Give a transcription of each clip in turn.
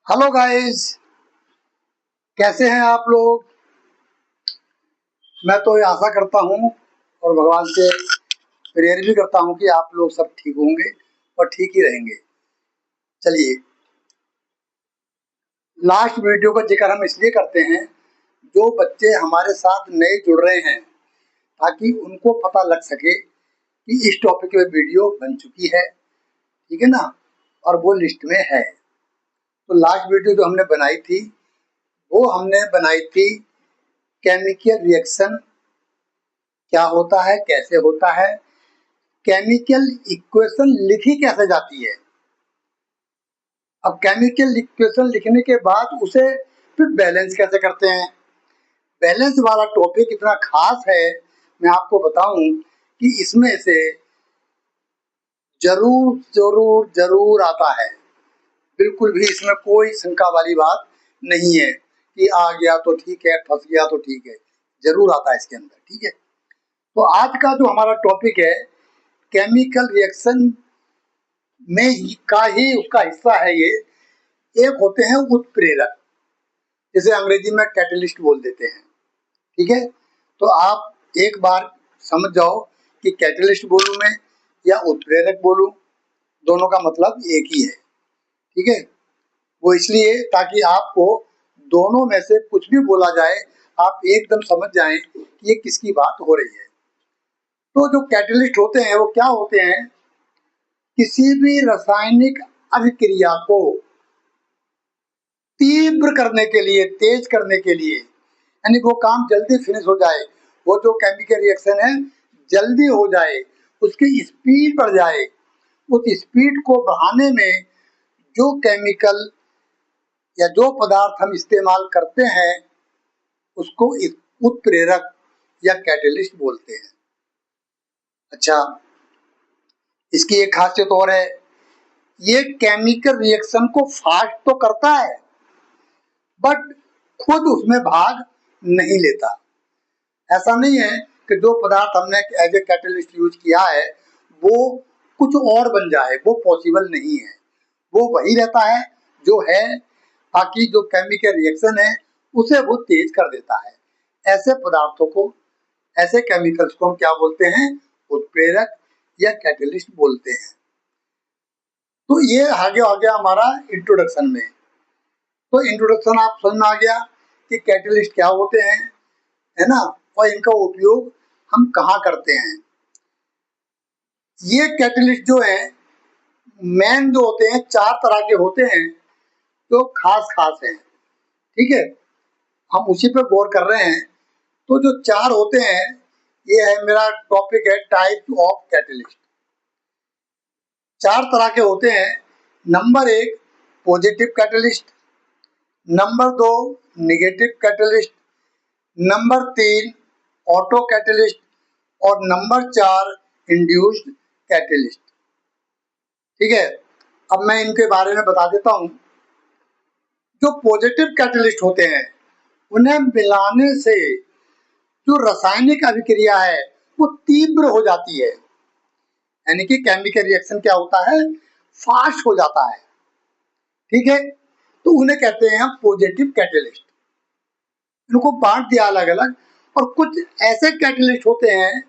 Hello guys, कैसे हैं आप लोग। मैं तो ये आशा करता हूँ और भगवान से प्रेयर भी करता हूँ कि आप लोग सब ठीक होंगे और ठीक ही रहेंगे। चलिए, लास्ट वीडियो का जिक्र हम इसलिए करते हैं, जो बच्चे हमारे साथ नए जुड़ रहे हैं ताकि उनको पता लग सके कि इस टॉपिक पे वीडियो बन चुकी है, ठीक है ना, और वो लिस्ट में है। तो लास्ट वीडियो जो हमने बनाई थी वो हमने बनाई थी केमिकल रिएक्शन क्या होता है, कैसे होता है, केमिकल इक्वेशन लिखी कैसे जाती है। अब केमिकल इक्वेशन लिखने के बाद उसे फिर बैलेंस कैसे करते हैं। बैलेंस वाला टॉपिक इतना खास है, मैं आपको बताऊं कि इसमें से जरूर जरूर जरूर आता है। बिल्कुल भी इसमें कोई शंका वाली बात नहीं है कि आ गया तो ठीक है, फंस गया तो ठीक है, जरूर आता है इसके अंदर। ठीक है, तो आज का जो हमारा टॉपिक है केमिकल रिएक्शन में ही का ही उसका हिस्सा है ये। एक होते हैं उत्प्रेरक, जिसे अंग्रेजी में कैटलिस्ट बोल देते हैं। ठीक है, तो आप एक बार समझ जाओ कि कैटलिस्ट बोलूं मैं या उत्प्रेरक बोलूं, दोनों का मतलब एक ही है। ठीक है, वो इसलिए ताकि आपको दोनों में से कुछ भी बोला जाए आप एकदम समझ जाएं कि ये किसकी बात हो रही है। तो जो कैटलिस्ट होते हैं वो क्या होते हैं, किसी भी रासायनिक अभिक्रिया को तीव्र करने के लिए, तेज करने के लिए, यानी वो काम जल्दी फिनिश हो जाए, वो जो केमिकल रिएक्शन है जल्दी हो जाए, उसकी स्पीड बढ़ जाए, उस स्पीड को बढ़ाने में जो केमिकल या जो पदार्थ हम इस्तेमाल करते हैं उसको उत्प्रेरक या कैटलिस्ट बोलते हैं। अच्छा, इसकी एक खासियत और है, ये केमिकल रिएक्शन को फास्ट तो करता है बट खुद उसमें भाग नहीं लेता। ऐसा नहीं है कि जो पदार्थ हमने एज ए कैटलिस्ट यूज किया है वो कुछ और बन जाए, वो पॉसिबल नहीं है। वो वही रहता है जो है, बाकी जो केमिकल रिएक्शन है उसे वो तेज कर देता है। ऐसे पदार्थों को, ऐसे केमिकल्स को हम क्या बोलते हैं, उत्प्रेरक या कैटलिस्ट बोलते हैं। तो ये आगे आ गया हमारा इंट्रोडक्शन में। तो इंट्रोडक्शन आप समझ में आ गया कि कैटलिस्ट क्या होते हैं, है ना, और इनका उपयोग हम कहाँ करते हैं। ये कैटलिस्ट जो है मेन जो होते हैं, चार तरह के होते हैं जो खास खास हैं। ठीक है, हम उसी पे गौर कर रहे हैं। तो जो चार होते हैं, ये है मेरा टॉपिक है टाइप ऑफ कैटलिस्ट। चार तरह के होते हैं। नंबर एक पॉजिटिव कैटलिस्ट, नंबर दो निगेटिव कैटलिस्ट, नंबर तीन ऑटो कैटलिस्ट और नंबर चार इंड्यूस्ड कैटलिस्ट। ठीक है, अब मैं इनके बारे में बता देता हूं। जो पॉजिटिव कैटलिस्ट होते हैं उन्हें मिलाने से जो रासायनिक अभिक्रिया है वो तीव्र हो जाती है, यानी कि केमिकल रिएक्शन क्या होता है, फास्ट हो जाता है। ठीक है, तो उन्हें कहते हैं हम पॉजिटिव कैटलिस्ट। इनको बांट दिया अलग अलग। और कुछ ऐसे कैटलिस्ट होते हैं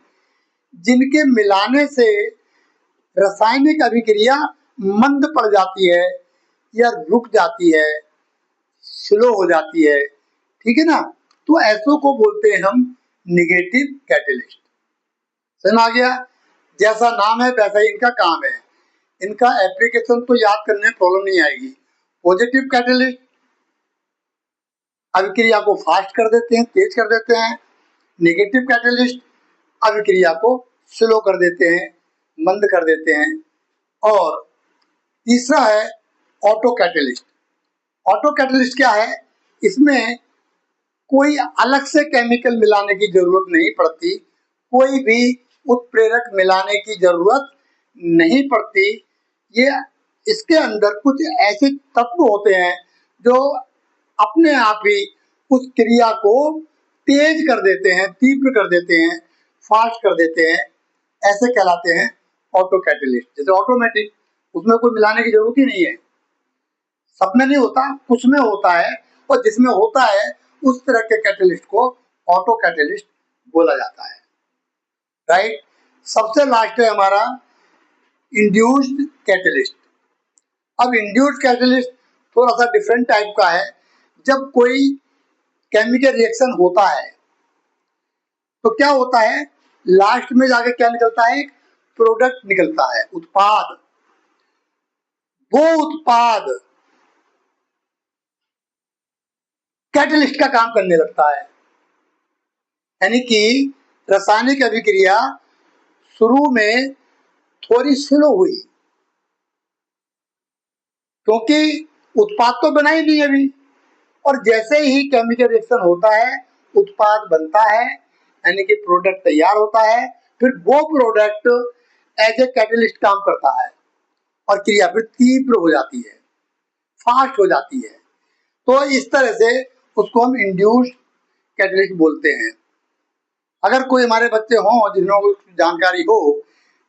जिनके मिलाने से रासायनिक अभिक्रिया मंद पड़ जाती है या रुक जाती है, स्लो हो जाती है। ठीक है ना, तो ऐसों को बोलते हैं हम निगेटिव कैटलिस्ट। समझ आ गया, जैसा नाम है वैसा ही इनका काम है। इनका एप्लीकेशन तो याद करने में प्रॉब्लम नहीं आएगी। पॉजिटिव कैटलिस्ट अभिक्रिया को फास्ट कर देते हैं, तेज कर देते हैं। नेगेटिव कैटलिस्ट अभिक्रिया को स्लो कर देते हैं, मंद कर देते हैं। और तीसरा है ऑटो कैटलिस्ट। ऑटो कैटलिस्ट क्या है, इसमें कोई अलग से केमिकल मिलाने की जरूरत नहीं पड़ती, कोई भी उत्प्रेरक मिलाने की जरूरत नहीं पड़ती। ये इसके अंदर कुछ ऐसे तत्व होते हैं जो अपने आप ही उस क्रिया को तेज कर देते हैं, तीव्र कर देते हैं, फास्ट कर देते हैं। ऐसे कहलाते हैं ऑटो कैटलिस्ट। जैसे ऑटोमेटिक, उसमें कोई मिलाने की जरूरत ही नहीं है, सब में नहीं होता, कुछ में होता है, और जिसमें होता है उस तरह के कैटलिस्ट को ऑटो कैटलिस्ट बोला जाता है, राइट। सबसे लास्ट है हमारा इंड्यूस्ड कैटलिस्ट। अब इंड्यूस्ड कैटलिस्ट थोड़ा सा डिफरेंट टाइप का है। जब कोई केमिकल रिएक्शन होता है तो क्या होता है, लास्ट में जाके क्या निकलता है, एक प्रोडक्ट निकलता है, उत्पाद। वो उत्पाद कैटलिस्ट का काम करने लगता है। यानी कि रासायनिक अभिक्रिया शुरू में थोड़ी स्लो हुई, क्योंकि उत्पाद तो बना ही नहीं अभी, और जैसे ही केमिकल रिएक्शन होता है उत्पाद बनता है, यानी कि प्रोडक्ट तैयार होता है, फिर वो प्रोडक्ट एज ए कैटलिस्ट काम करता है और क्रिया फिर तीव्र हो जाती है, फास्ट हो जाती है। तो इस तरह से उसको हम इंड्यूस्ड कैटलिस्ट बोलते हैं। अगर कोई हमारे बच्चे हों जिन्हों को जानकारी हो,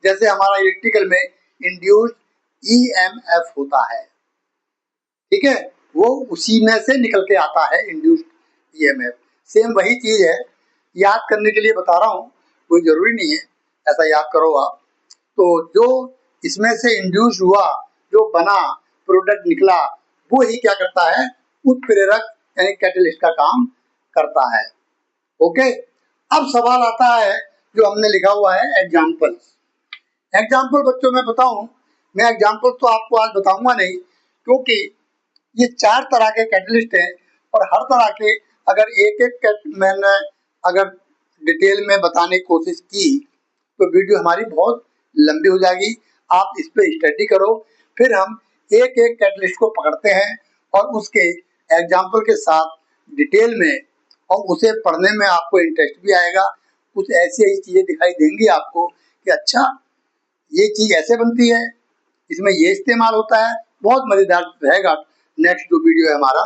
जैसे हमारा इलेक्ट्रिकल में इंड्यूस्ड ईएमएफ होता है, ठीक है, वो उसी में से निकल के आता है इंड्यूस्ड ईएमएफ। सेम वही चीज है, याद करने के लिए बता रहा हूँ, कोई जरूरी नहीं है ऐसा याद करो आप। तो जो इसमें से इंड्यूस हुआ, जो बना, प्रोडक्ट निकला, वो ही क्या करता है, उत्प्रेरक यानी कैटलिस्ट का काम करता है। ओके, अब सवाल आता है जो हमने लिखा हुआ है एग्जाम्पल। एग्जाम्पल बच्चों में बताऊं, मैं एग्जाम्पल तो आपको आज बताऊंगा नहीं, क्योंकि ये 4 तरह के कैटलिस्ट हैं और हर तरह के अगर एक एक मैंने अगर डिटेल में बताने की कोशिश की तो वीडियो हमारी बहुत लंबी हो जाएगी। आप इस पे स्टडी करो, फिर हम एक एक कैटलिस्ट को पकड़ते हैं और उसके एग्जाम्पल के साथ डिटेल में, और उसे पढ़ने में आपको इंटरेस्ट भी आएगा। कुछ ऐसी ऐसी चीज़ें दिखाई देंगी आपको कि अच्छा ये चीज़ ऐसे बनती है, इसमें ये इस्तेमाल होता है, बहुत मज़ेदार रहेगा नेक्स्ट जो वीडियो है हमारा।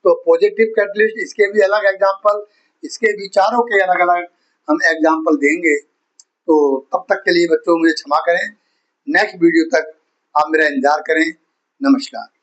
तो पॉजिटिव कैटलिस्ट, इसके भी अलग एग्जाम्पल, इसके भी चारों के अलग अलग हम एग्जाम्पल देंगे। तो तब तक के लिए बच्चों मुझे क्षमा करें, नेक्स्ट वीडियो तक आप मेरा इंतजार करें। नमस्कार।